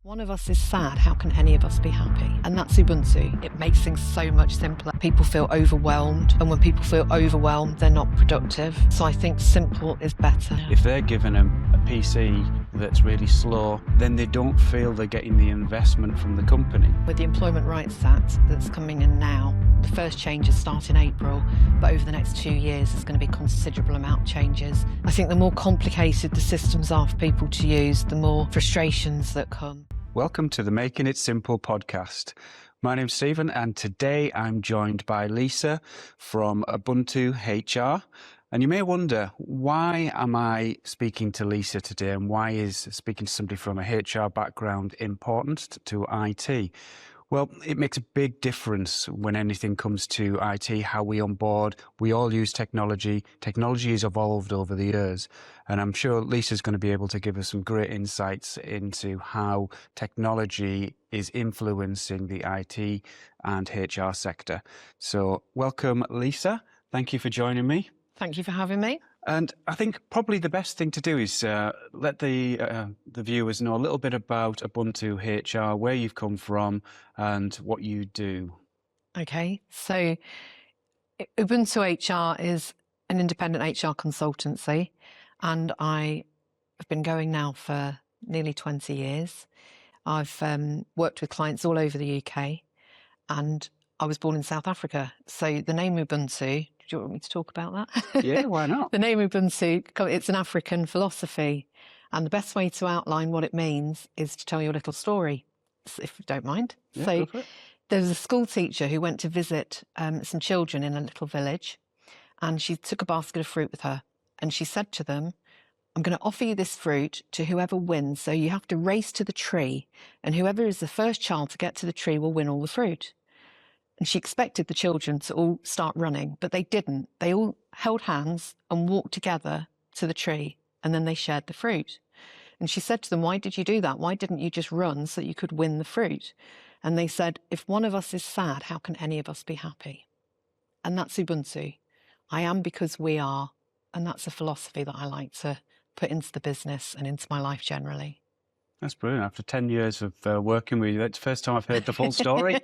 One of us is sad, how can any of us be happy? And that's Ubuntu. It makes things so much simpler. People feel overwhelmed, and when people feel overwhelmed, they're not productive. So I think simple is better. If they're given a PC that's really slow, then they don't feel they're getting the investment from the company. With the Employment Rights Act that's coming in now, the first changes start in April, but over the next 2 years there's going to be a considerable amount of changes. I think the more complicated the systems are for people to use, the more frustrations that come. Welcome to the Making It Simple podcast. My name's Stephen, and today I'm joined by Lisa from Ubuntu HR. And you may wonder, why am I speaking to Lisa today, and why is speaking to somebody from a HR background important to IT? Well, it makes a big difference when anything comes to IT, how we onboard. We all use technology. Technology has evolved over the years. And I'm sure Lisa's going to be able to give us some great insights into how technology is influencing the IT and HR sector. So welcome, Lisa. Thank you for joining me. Thank you for having me. And I think probably the best thing to do is let the viewers know a little bit about Ubuntu HR, where you've come from and what you do. Okay, so Ubuntu HR is an independent HR consultancy, and I have been going now for nearly 20 years. I've worked with clients all over the UK, and I was born in South Africa. So the name Ubuntu, do you want me to talk about that? Yeah, why not? The name Ubuntu, it's an African philosophy. And the best way to outline what it means is to tell you a little story, if you don't mind. Yeah, So go for it. there was a school teacher who went to visit some children in a little village, and she took a basket of fruit with her. And she said to them, I'm going to offer you this fruit to whoever wins. So you have to race to the tree, and whoever is the first child to get to the tree will win all the fruit. And she expected the children to all start running, but they didn't. They all held hands and walked together to the tree, and then they shared the fruit. And she said to them, why did you do that? Why didn't you just run so that you could win the fruit? And they said, if one of us is sad, how can any of us be happy? And that's Ubuntu. I am because we are. And that's a philosophy that I like to put into the business and into my life generally. That's brilliant. After 10 years of working with you, that's the first time I've heard the full story.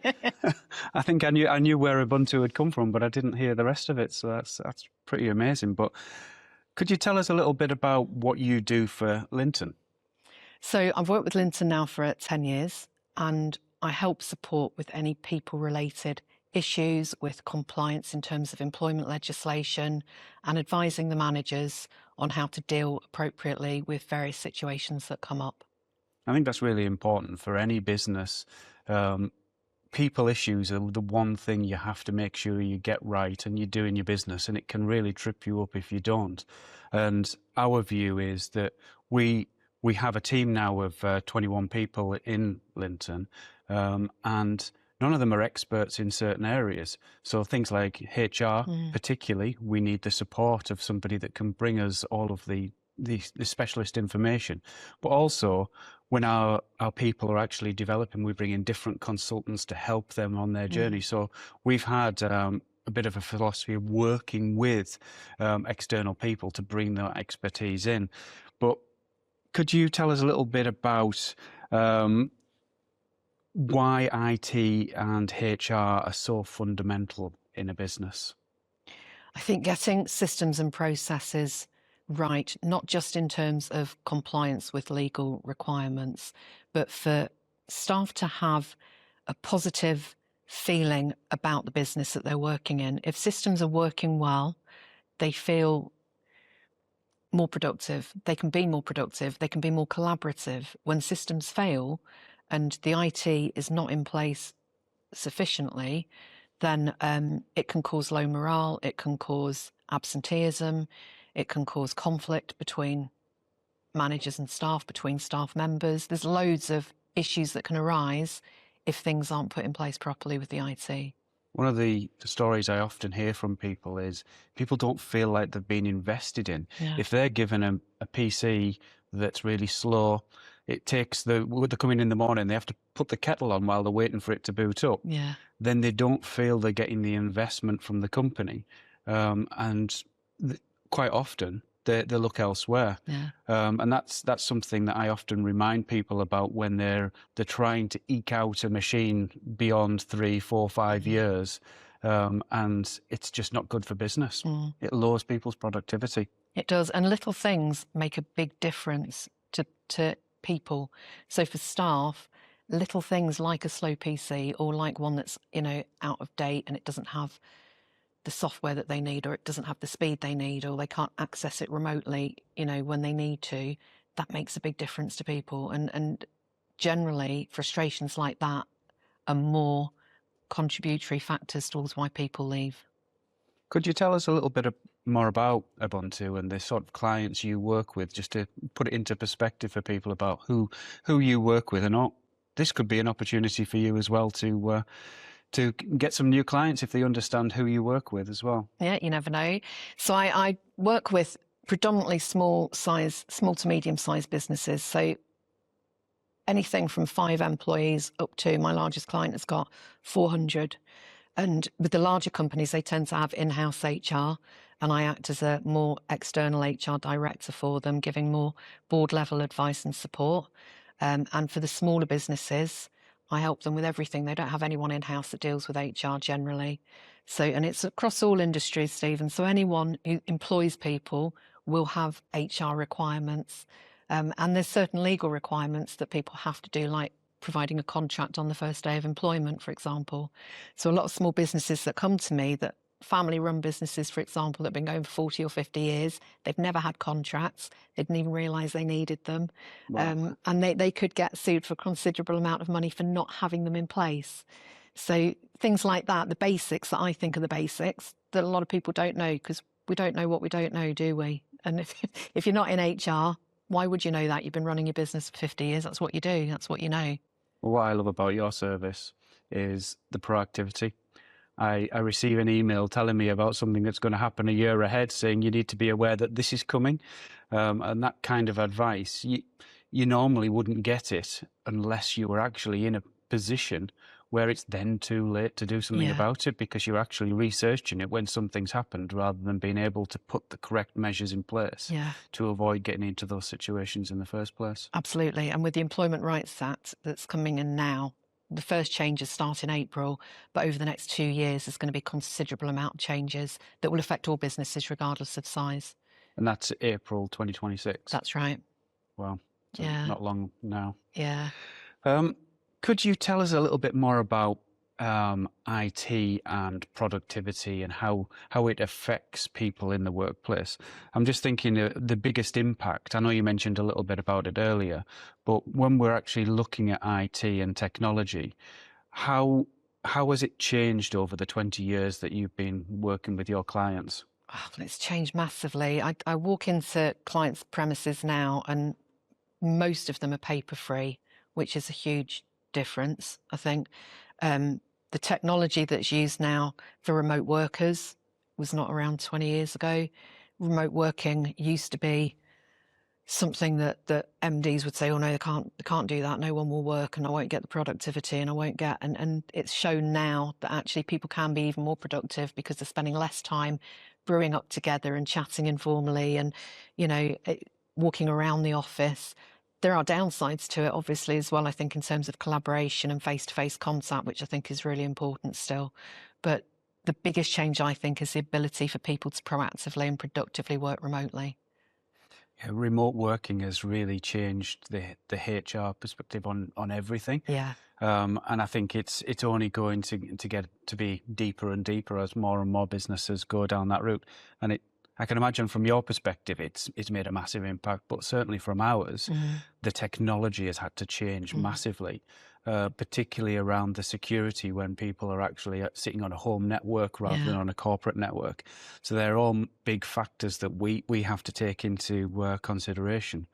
I think I knew where Ubuntu had come from, but I didn't hear the rest of it. So that's pretty amazing. But could you tell us a little bit about what you do for Linten? So I've worked with Linten now for 10 years, and I help support with any people-related issues, with compliance in terms of employment legislation, and advising the managers on how to deal appropriately with various situations that come up. I think that's really important for any business. People issues are the one thing you have to make sure you get right and you do in your business, and it can really trip you up if you don't. And our view is that we have a team now of 21 people in Linten, and none of them are experts in certain areas. So things like HR, particularly, we need the support of somebody that can bring us all of the specialist information. But also, when our people are actually developing, we bring in different consultants to help them on their journey. So we've had a bit of a philosophy of working with external people to bring that expertise in. But could you tell us a little bit about why IT and HR are so fundamental in a business? I think getting systems and processes right, not just in terms of compliance with legal requirements, but for staff to have a positive feeling about the business that they're working in. If systems are working well, they feel more productive, they can be more productive, they can be more collaborative. When systems fail and the IT is not in place sufficiently, then it can cause low morale, it can cause absenteeism, it can cause conflict between managers and staff, between staff members. There's loads of issues that can arise if things aren't put in place properly with the IT. One of the stories I often hear from people is people don't feel like they've been invested in. Yeah. If they're given a PC that's really slow, it takes when they're coming in the morning, they have to put the kettle on while they're waiting for it to boot up. Yeah. Then they don't feel they're getting the investment from the company. Quite often, they look elsewhere. Yeah. And that's something that I often remind people about when they're trying to eke out a machine beyond 3, 4, 5 years, and it's just not good for business. It lowers people's productivity. It does, and little things make a big difference to people. So for staff, little things like a slow PC or like one that's, you know, out of date and it doesn't have the software that they need, or it doesn't have the speed they need, or they can't access it remotely, you know, when they need to, that makes a big difference to people. And generally, frustrations like that are more contributory factors towards why people leave. Could you tell us a little bit more about Ubuntu and the sort of clients you work with, just to put it into perspective for people about who you work with? And this could be an opportunity for you as well to get some new clients if they understand who you work with as well. Yeah, you never know. So I work with predominantly small to medium-sized businesses. So anything from 5 employees up to my largest client has got 400. And with the larger companies, they tend to have in-house HR, and I act as a more external HR director for them, giving more board-level advice and support. And for the smaller businesses, I help them with everything. They don't have anyone in-house that deals with HR generally. So, and it's across all industries, Stephen. So anyone who employs people will have HR requirements. And there's certain legal requirements that people have to do, like providing a contract on the first day of employment, for example. So a lot of small businesses that come to me, that family-run businesses, for example, that have been going for 40 or 50 years, they've never had contracts, they didn't even realise they needed them. Wow. And they could get sued for a considerable amount of money for not having them in place. So things like that, the basics that I think are the basics, that a lot of people don't know, because we don't know what we don't know, do we? And if you're not in HR, why would you know that? You've been running your business for 50 years. That's what you do. That's what you know. Well, what I love about your service is the proactivity. I receive an email telling me about something that's going to happen a year ahead, saying you need to be aware that this is coming. And that kind of advice, you normally wouldn't get it unless you were actually in a position where it's then too late to do something about it, because you're actually researching it when something's happened, rather than being able to put the correct measures in place to avoid getting into those situations in the first place. Absolutely. And with the Employment Rights Act that's coming in now, the first changes start in April, but over the next 2 years, there's going to be a considerable amount of changes that will affect all businesses regardless of size. And that's April 2026. That's right. Wow. So not long now. Yeah. Could you tell us a little bit more about IT and productivity and how it affects people in the workplace? I'm just thinking the biggest impact, I know you mentioned a little bit about it earlier, but when we're actually looking at IT and technology, how has it changed over the 20 years that you've been working with your clients? Oh, it's changed massively. I walk into clients' premises now and most of them are paper-free, which is a huge difference, I think. The technology that's used now for remote workers was not around 20 years ago. Remote working used to be something that MDs would say, oh no, they can't do that, no one will work and I won't get the productivity and I won't get, and it's shown now that actually people can be even more productive because they're spending less time brewing up together and chatting informally and, you know, walking around the office. There are downsides to it, obviously, as well, I think, in terms of collaboration and face-to-face contact, which I think is really important still. But the biggest change, I think, is the ability for people to proactively and productively work remotely. Yeah, remote working has really changed the HR perspective on everything. Yeah. And I think it's only going to get to be deeper and deeper as more and more businesses go down that route. And I can imagine from your perspective, it's made a massive impact, but certainly from ours, the technology has had to change massively, particularly around the security when people are actually sitting on a home network rather than on a corporate network. So they're all big factors that we have to take into consideration.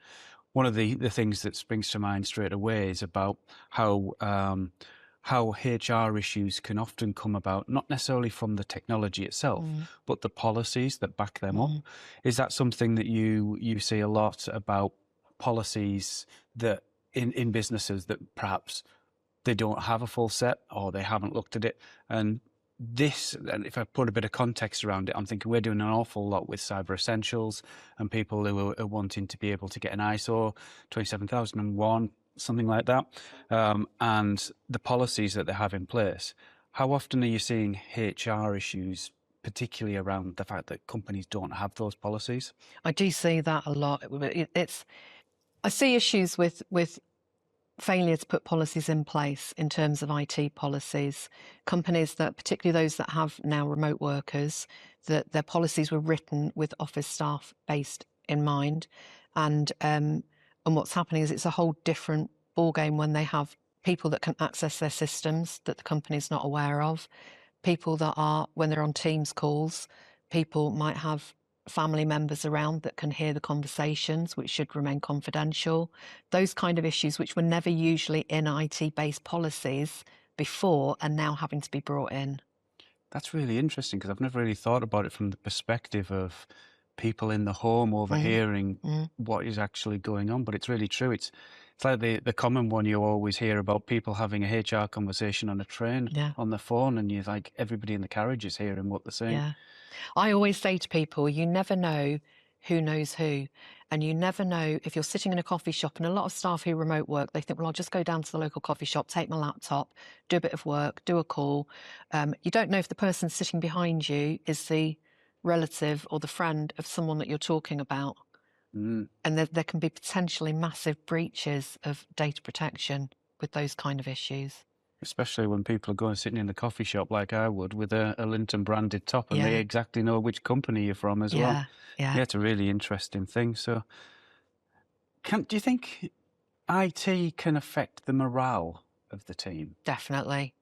One of the things that springs to mind straight away is about how HR issues can often come about, not necessarily from the technology itself, but the policies that back them up. Is that something that you see a lot about, policies that in businesses that perhaps they don't have a full set or they haven't looked at it? And this, and if I put a bit of context around it, I'm thinking we're doing an awful lot with Cyber Essentials and people who are wanting to be able to get an ISO 27001, something like that, and the policies that they have in place. How often are you seeing HR issues, particularly around the fact that companies don't have those policies? I do see that a lot. I see issues with failure to put policies in place in terms of IT policies. Companies that, particularly those that have now remote workers, that their policies were written with office staff based in mind. And what's happening is it's a whole different ballgame when they have people that can access their systems that the company's not aware of. People that are, when they're on Teams calls, people might have family members around that can hear the conversations, which should remain confidential. Those kind of issues, which were never usually in IT-based policies before, are now having to be brought in. That's really interesting because I've never really thought about it from the perspective of people in the home overhearing what is actually going on, but it's really true. It's like the common one you always hear about, people having a HR conversation on a train on the phone, and you're like, everybody in the carriage is hearing what they're saying. Yeah. I always say to people, you never know who knows who. And you never know if you're sitting in a coffee shop, and a lot of staff who remote work, they think, well, I'll just go down to the local coffee shop, take my laptop, do a bit of work, do a call. You don't know if the person sitting behind you is the relative or the friend of someone that you're talking about. And there can be potentially massive breaches of data protection with those kind of issues. Especially when people are going sitting in the coffee shop like I would with a Linten branded top, and they exactly know which company you're from as well. Yeah, it's a really interesting thing. So do you think IT can affect the morale of the team? Definitely.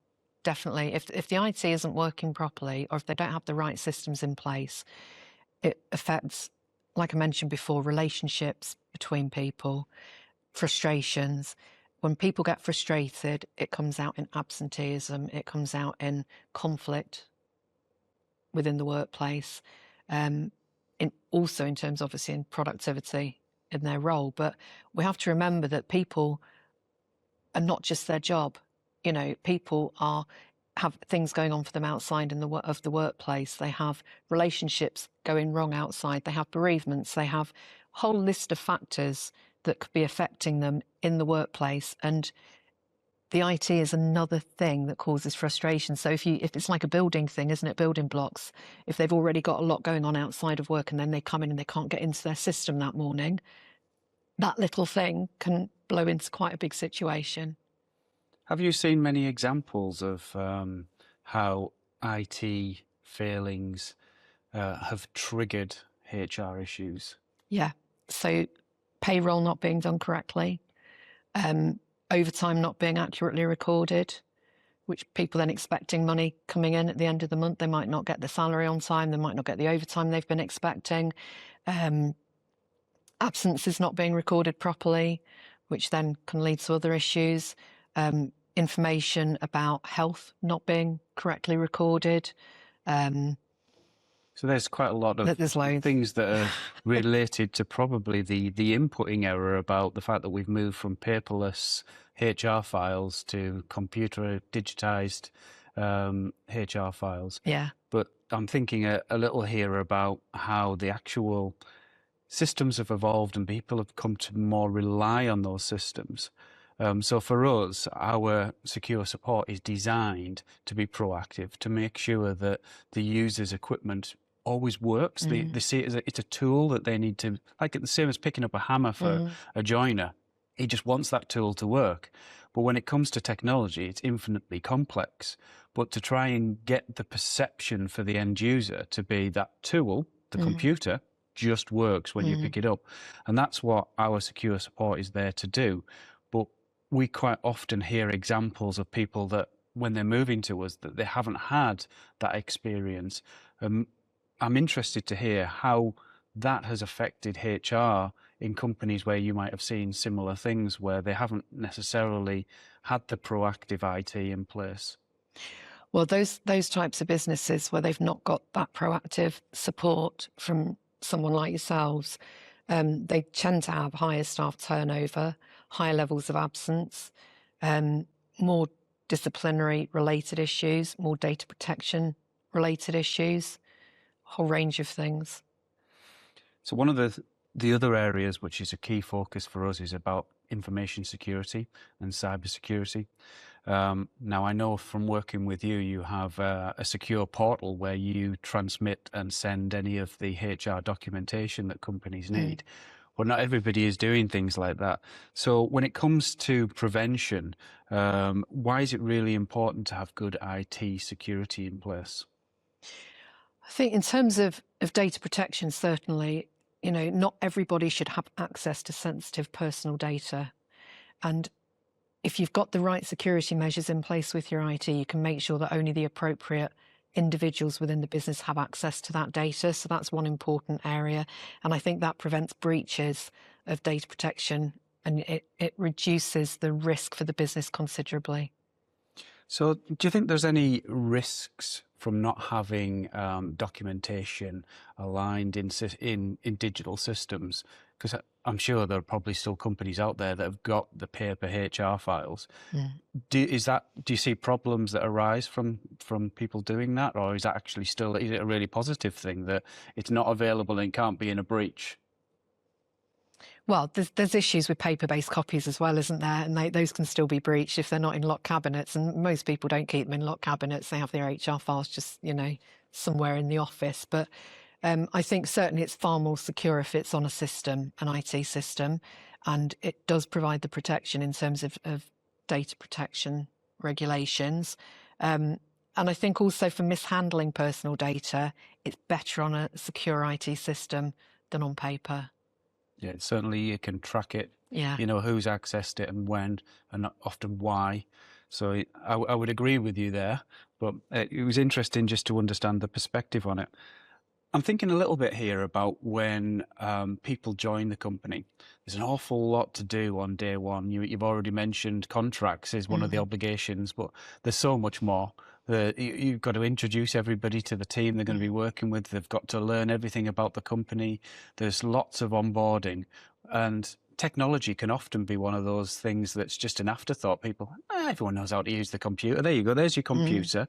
Definitely. If the IT isn't working properly, or if they don't have the right systems in place, it affects, like I mentioned before, relationships between people, frustrations. When people get frustrated, it comes out in absenteeism, it comes out in conflict within the workplace, also in terms, obviously, in productivity in their role. But we have to remember that people are not just their job. You know, people have things going on for them outside of the workplace. They have relationships going wrong outside. They have bereavements. They have a whole list of factors that could be affecting them in the workplace. And the IT is another thing that causes frustration. So if it's like a building thing, isn't it? Building blocks. If they've already got a lot going on outside of work and then they come in and they can't get into their system that morning, that little thing can blow into quite a big situation. Have you seen many examples of how IT failings have triggered HR issues? Yeah. So payroll not being done correctly, overtime not being accurately recorded, which people then expecting money coming in at the end of the month. They might not get the salary on time. They might not get the overtime they've been expecting. Absences not being recorded properly, which then can lead to other issues. Information about health not being correctly recorded. So there's quite a lot of things that are related to probably the inputting error about the fact that we've moved from paperless HR files to computer digitized HR files. Yeah. But I'm thinking a little here about how the actual systems have evolved and people have come to more rely on those systems. So for us, our secure support is designed to be proactive, to make sure that the user's equipment always works. They see it as it's a tool that they need to, like the same as picking up a hammer for a joiner. He just wants that tool to work. But when it comes to technology, it's infinitely complex. But to try and get the perception for the end user to be that tool, the computer, just works when you pick it up. And that's what our secure support is there to do. But we quite often hear examples of people that when they're moving to us, that they haven't had that experience. I'm interested to hear how that has affected HR in companies where you might have seen similar things where they haven't necessarily had the proactive IT in place. Well, those types of businesses where they've not got that proactive support from someone like yourselves, they tend to have higher staff turnover, higher levels of absence, more disciplinary related issues, more data protection related issues, a whole range of things. So one of the other areas which is a key focus for us is about information security and cybersecurity. Now, I know from working with you, you have a secure portal where you transmit and send any of the HR documentation that companies need. Well, not everybody is doing things like that. So when it comes to prevention, why is it really important to have good IT security in place? I think in terms of data protection, certainly, not everybody should have access to sensitive personal data. And if you've got the right security measures in place with your IT, you can make sure that only the appropriate individuals within the business have access to that data. So that's one important area. And I think that prevents breaches of data protection, and it reduces the risk for the business considerably. So do you think there's any risks from not having documentation aligned in digital systems? Because I'm sure there are probably still companies out there that have got the paper HR files. Do you see problems that arise from people doing that, or is that actually is it a really positive thing that it's not available and can't be in a breach? Well, there's issues with paper-based copies as well, isn't there? And those can still be breached if they're not in locked cabinets. And most people don't keep them in locked cabinets. They have their HR files just, somewhere in the office. But I think certainly it's far more secure if it's on a system, an IT system, and it does provide the protection in terms of data protection regulations. And I think also for mishandling personal data, it's better on a secure IT system than on paper. Yeah, certainly you can track it. Yeah. You know who's accessed it and when, and often why. So I would agree with you there, but it was interesting just to understand the perspective on it. I'm thinking a little bit here about when people join the company. There's an awful lot to do on day one. You've already mentioned contracts is one of the obligations, but there's so much more. You've got to introduce everybody to the team they're going to be working with. They've got to learn everything about the company. There's lots of onboarding, and technology can often be one of those things that's just an afterthought. People, everyone knows how to use the computer. There you go. There's your computer.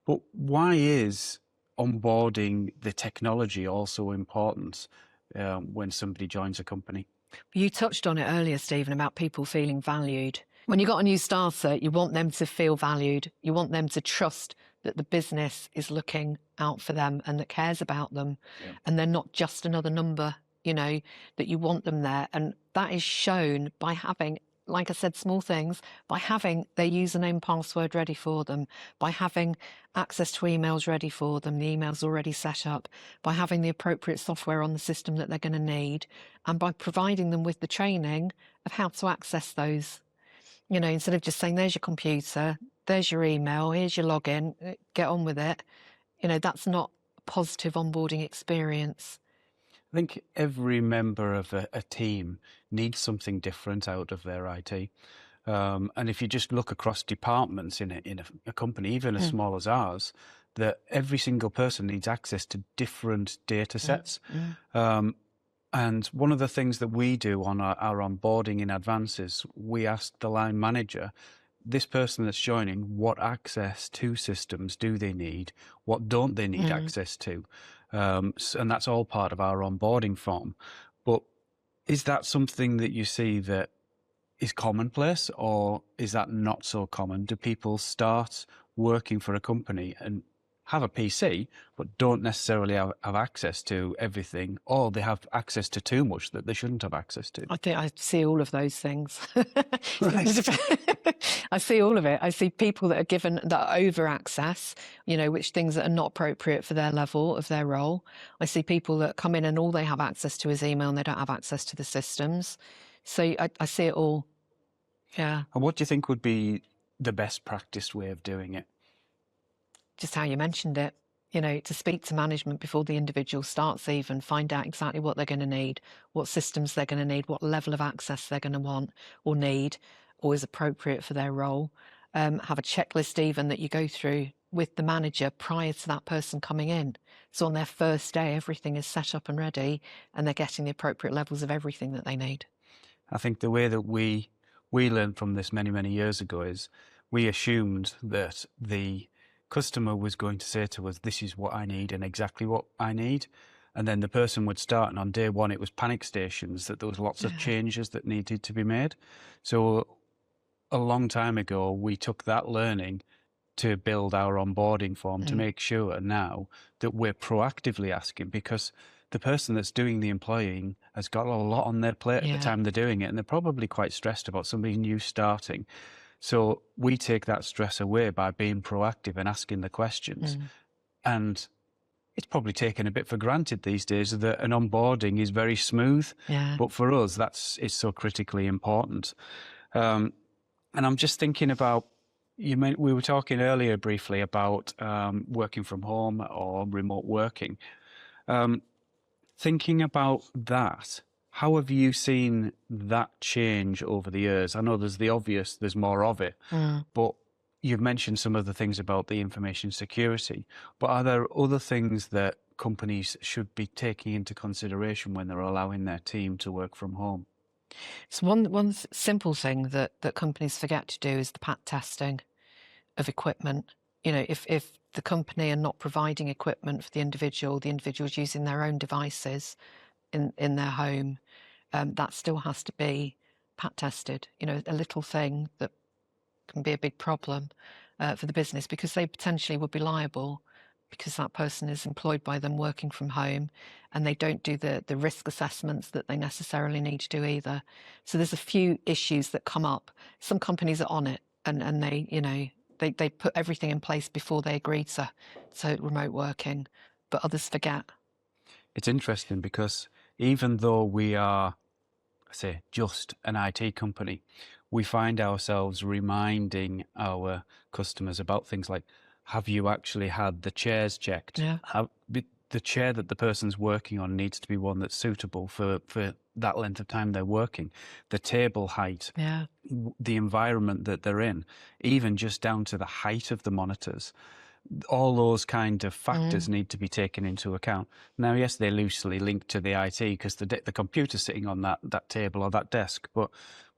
But why is onboarding the technology also important when somebody joins a company? You touched on it earlier, Stephen, about people feeling valued. When you've got a new starter, you want them to feel valued. You want them to trust that the business is looking out for them and that cares about them. Yeah. And they're not just another number, that you want them there. And that is shown by having, like I said, small things, by having their username, password ready for them, by having access to emails ready for them, the emails already set up, by having the appropriate software on the system that they're going to need, and by providing them with the training of how to access those. Instead of just saying, there's your computer, there's your email, here's your login, get on with it. That's not a positive onboarding experience. I think every member of a team needs something different out of their IT. And if you just look across departments in a company, even as small as ours, that every single person needs access to different data sets. And one of the things that we do on our onboarding in advance is we ask the line manager, this person that's joining, what access to systems do they need? What don't they need access to? And that's all part of our onboarding form. But is that something that you see that is commonplace, or is that not so common? Do people start working for a company and have a PC, but don't necessarily have access to everything, or they have access to too much that they shouldn't have access to? I think I see all of those things. I see all of it. I see people that are given that over access, which things that are not appropriate for their level of their role. I see people that come in and all they have access to is email and they don't have access to the systems. So I see it all. Yeah. And what do you think would be the best practice way of doing it? Just how you mentioned it, to speak to management before the individual starts, even find out exactly what they're going to need, what systems they're going to need, what level of access they're going to want or need or is appropriate for their role. Have a checklist even that you go through with the manager prior to that person coming in. So on their first day, everything is set up and ready and they're getting the appropriate levels of everything that they need. I think the way that we learned from this many, many years ago is we assumed that the customer was going to say to us, this is what I need and exactly what I need. And then the person would start, and on day one, it was panic stations, that there was lots of changes that needed to be made. So a long time ago, we took that learning to build our onboarding form to make sure now that we're proactively asking, because the person that's doing the employing has got a lot on their plate at the time they're doing it, and they're probably quite stressed about somebody new starting. So we take that stress away by being proactive and asking the questions. And it's probably taken a bit for granted these days that an onboarding is very smooth. But for us, it's so critically important. And I'm just thinking about, we were talking earlier briefly about working from home or remote working. Thinking about that, how have you seen that change over the years? I know there's the obvious, there's more of it, but you've mentioned some of the things about the information security, but are there other things that companies should be taking into consideration when they're allowing their team to work from home? So one simple thing that companies forget to do is the pat testing of equipment. You know, if the company are not providing equipment for the individual's using their own devices in their home, that still has to be pat tested. You know, a little thing that can be a big problem for the business, because they potentially would be liable because that person is employed by them working from home, and they don't do the risk assessments that they necessarily need to do either. So there's a few issues that come up. Some companies are on it, and they, you know, they put everything in place before they agree to remote working, but others forget. It's interesting because even though we are, say, just an IT company, we find ourselves reminding our customers about things like, have you actually had the chairs checked? The chair that the person's working on needs to be one that's suitable for that length of time they're working. The table height, the environment that they're in, even just down to the height of the monitors. All those kind of factors need to be taken into account. Now, yes, they're loosely linked to the IT because the computer's sitting on that table or that desk, but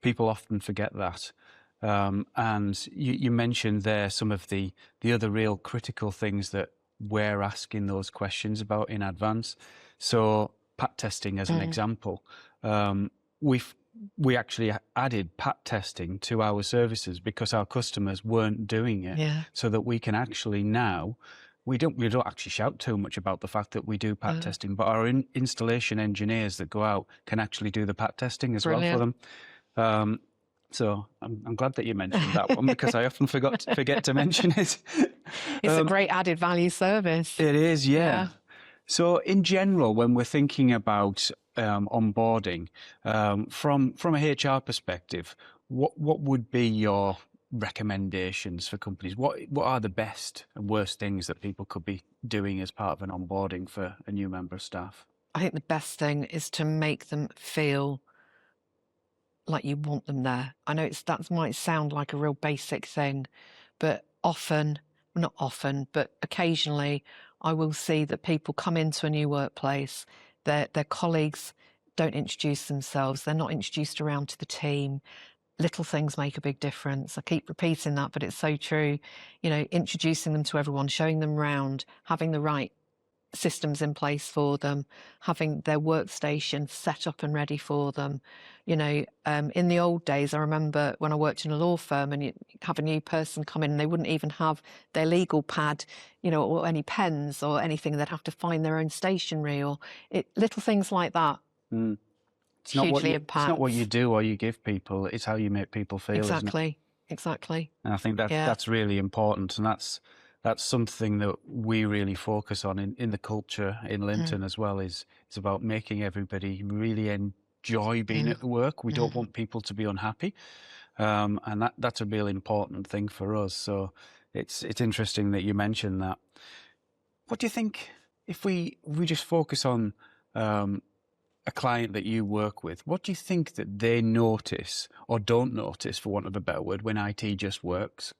people often forget that. And you mentioned there some of the other real critical things that we're asking those questions about in advance. So pat testing as an example, we actually added pat testing to our services because our customers weren't doing it, so that we can actually now, we don't actually shout too much about the fact that we do pat testing, but our installation engineers that go out can actually do the pat testing as well for them. So I'm glad that you mentioned that one because I often forget to mention it. It's a great added value service. It is, yeah. So in general, when we're thinking about onboarding, from a HR perspective, what would be your recommendations for companies? What are the best and worst things that people could be doing as part of an onboarding for a new member of staff? I think the best thing is to make them feel like you want them there. I know that might sound like a real basic thing, but not often, but occasionally I will see that people come into a new workplace, their colleagues don't introduce themselves, they're not introduced around to the team. Little things make a big difference. I keep repeating that, but it's so true. You know, introducing them to everyone, showing them around, having the right systems in place for them, having their workstation set up and ready for them. You know, in the old days, I remember when I worked in a law firm and you have a new person come in and they wouldn't even have their legal pad, you know, or any pens or anything. They'd have to find their own stationery or little things like that. It's not hugely it's not what you do or you give people, it's how you make people feel. Exactly. And I think that's really important, and that's something that we really focus on in the culture in Linten as well. It's about making everybody really enjoy being at the work. We don't want people to be unhappy, and that's a really important thing for us. So it's interesting that you mentioned that. What do you think if we just focus on a client that you work with? What do you think that they notice or don't notice, for want of a better word, when IT just works?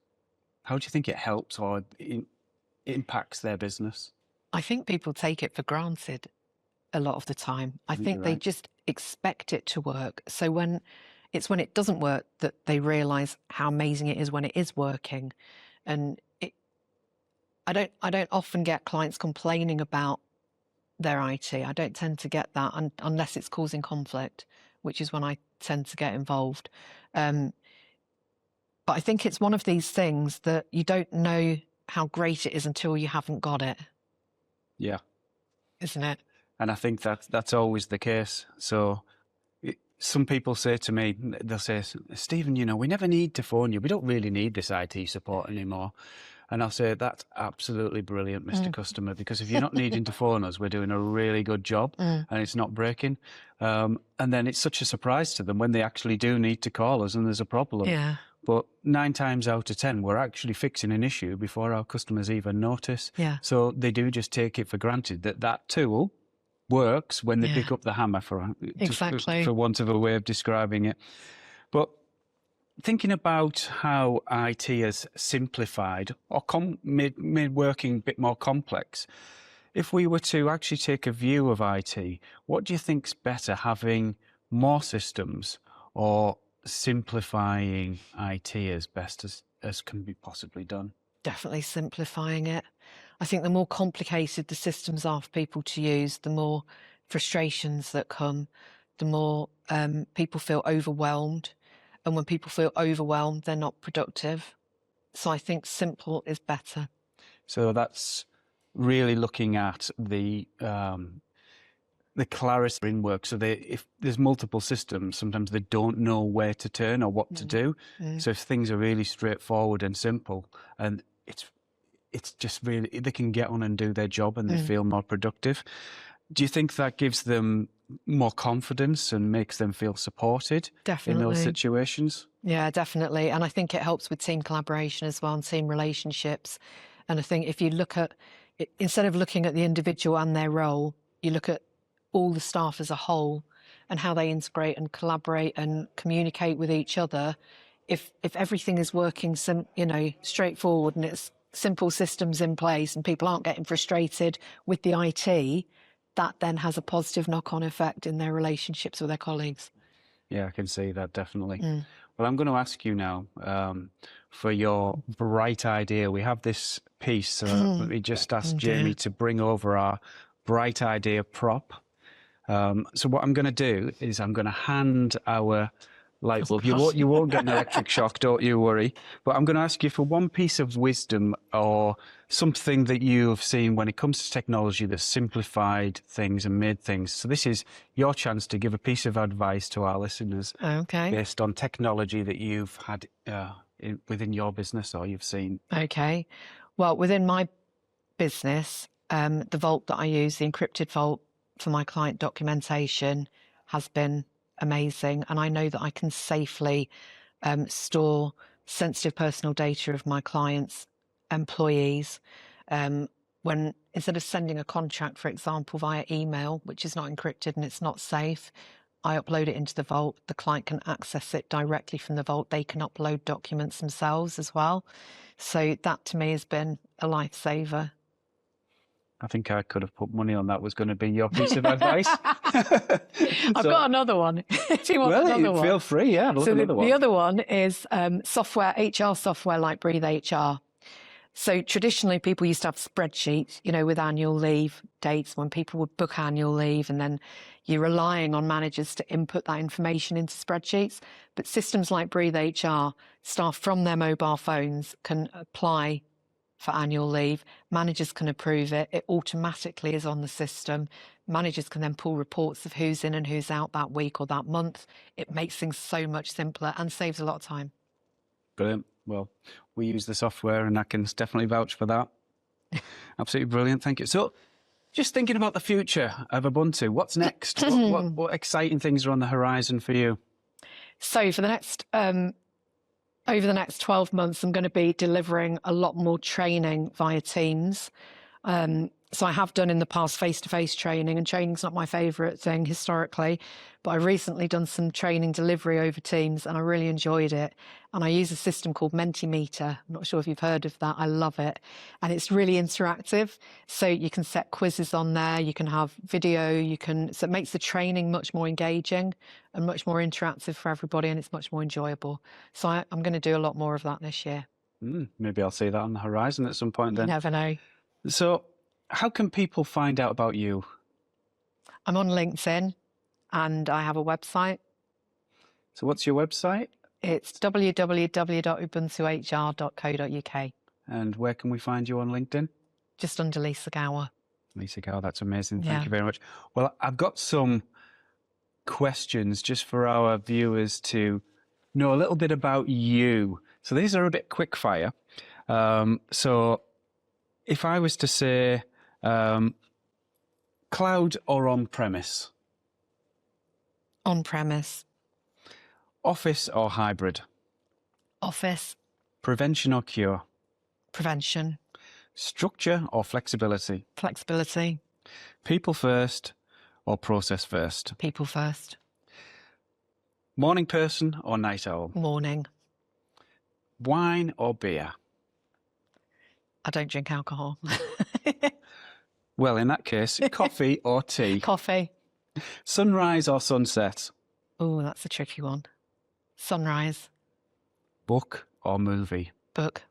How do you think it helps or impacts their business? I think people take it for granted a lot of the time. I think they just expect it to work. So when It's when it doesn't work that they realise how amazing it is when it is working. And I don't often get clients complaining about their IT. I don't tend to get that unless it's causing conflict, which is when I tend to get involved. But I think it's one of these things that you don't know how great it is until you haven't got it. Yeah. Isn't it? And I think that's always the case. So some people say to me, they'll say, Stephen, you know, we never need to phone you. We don't really need this IT support anymore. And I'll say, that's absolutely brilliant, Mr. Customer, because if you're not needing to phone us, we're doing a really good job and it's not breaking. And then it's such a surprise to them when they actually do need to call us and there's a problem. Yeah. But 9 times out of 10, we're actually fixing an issue before our customers even notice. Yeah. So they do just take it for granted that tool works when they pick up the hammer, for want of a way of describing it. But thinking about how IT has simplified or made working a bit more complex, if we were to actually take a view of IT, what do you think's better, having more systems or simplifying IT as best as can be possibly done? Definitely simplifying it. I think the more complicated the systems are for people to use, the more frustrations that come, the more people feel overwhelmed. And when people feel overwhelmed, they're not productive. So I think simple is better. So that's really looking at the clarity in work. So if there's multiple systems, sometimes they don't know where to turn or what to do. So if things are really straightforward and simple, and it's just really, they can get on and do their job and they feel more productive. Do you think that gives them more confidence and makes them feel supported in those situations? Yeah, definitely. And I think it helps with team collaboration as well and team relationships. And I think if you look at, instead of looking at the individual and their role, you look at all the staff as a whole and how they integrate and collaborate and communicate with each other. If everything is working, straightforward and it's simple systems in place and people aren't getting frustrated with the IT, that then has a positive knock-on effect in their relationships with their colleagues. Yeah, I can see that, definitely. Well, I'm going to ask you now for your bright idea. We have this piece. Let me just ask Jamie to bring over our bright idea prop. So what I'm going to do is I'm going to hand our light bulb. You won't get an electric shock, don't you worry. But I'm going to ask you for one piece of wisdom or something that you've seen when it comes to technology that's simplified things and made things. So this is your chance to give a piece of advice to our listeners based on technology that you've had within your business or you've seen. Okay. Well, within my business, the vault that I use, the encrypted vault for my client documentation, has been amazing. And I know that I can safely store sensitive personal data of my clients' employees. When instead of sending a contract, for example, via email, which is not encrypted and it's not safe, I upload it into the vault. The client can access it directly from the vault. They can upload documents themselves as well. So that to me has been a lifesaver. I think I could have put money on that was going to be your piece of advice. I've got another one. If you want another one. Feel free, yeah. So the other one is software, HR software like Breathe HR. So traditionally, people used to have spreadsheets, with annual leave dates when people would book annual leave, and then you're relying on managers to input that information into spreadsheets. But systems like Breathe HR, staff from their mobile phones can apply for annual leave. Managers can approve it. It automatically is on the system. Managers can then pull reports of who's in and who's out that week or that month. It makes things so much simpler and saves a lot of time. Brilliant. Well, we use the software and I can definitely vouch for that. Absolutely brilliant. Thank you. So just thinking about the future of Ubuntu, what's next? what exciting things are on the horizon for you? So for the next over the next 12 months, I'm going to be delivering a lot more training via Teams. So I have done in the past face-to-face training, and training's not my favourite thing historically, but I've recently done some training delivery over Teams and I really enjoyed it. And I use a system called Mentimeter. I'm not sure if you've heard of that. I love it. And it's really interactive. So you can set quizzes on there, you can have video, so it makes the training much more engaging and much more interactive for everybody, and it's much more enjoyable. So I'm going to do a lot more of that this year. Maybe I'll see that on the horizon at some point then. You never know. So how can people find out about you? I'm on LinkedIn and I have a website. So what's your website? It's www.ubuntuhr.co.uk. And where can we find you on LinkedIn? Just under Lisa Gower. Lisa Gower, that's amazing. Thank Yeah. you very much. Well, I've got some questions just for our viewers to know a little bit about you. So these are a bit quick fire. So if I was to say cloud or on-premise? On-premise. Office or hybrid? Office. Prevention or cure? Prevention. Structure or flexibility? Flexibility. People first or process first? People first. Morning person or night owl? Morning. Wine or beer? I don't drink alcohol. Well, in that case, coffee or tea? Coffee. Sunrise or sunset? Oh, that's a tricky one. Sunrise. Book or movie? Book.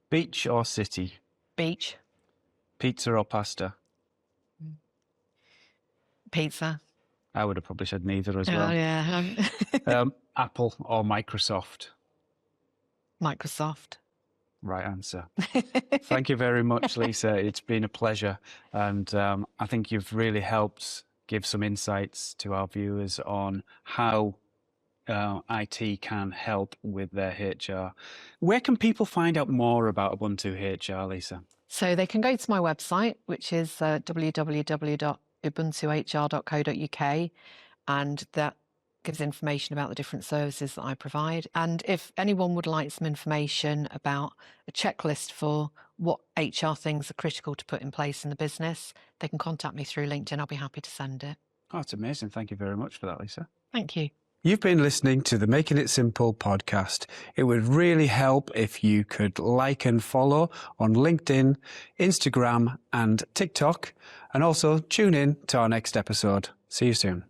Beach or city? Beach. Pizza or pasta? Pizza. I would have probably said neither as Oh, well. yeah. Apple or Microsoft? Microsoft. Right answer. Thank you very much, Lisa. It's been a pleasure. And I think you've really helped give some insights to our viewers on how IT can help with their HR. Where can people find out more about Ubuntu HR, Lisa? So they can go to my website, which is www.ubuntuhr.co.uk, and that gives information about the different services that I provide. And if anyone would like some information about a checklist for what HR things are critical to put in place in the business, they can contact me through LinkedIn. I'll be happy to send it. Oh, it's amazing. Thank you very much for that, Lisa. Thank you. You've been listening to the Making It Simple podcast. It would really help if you could like and follow on LinkedIn, Instagram, and TikTok, and also tune in to our next episode. See you soon.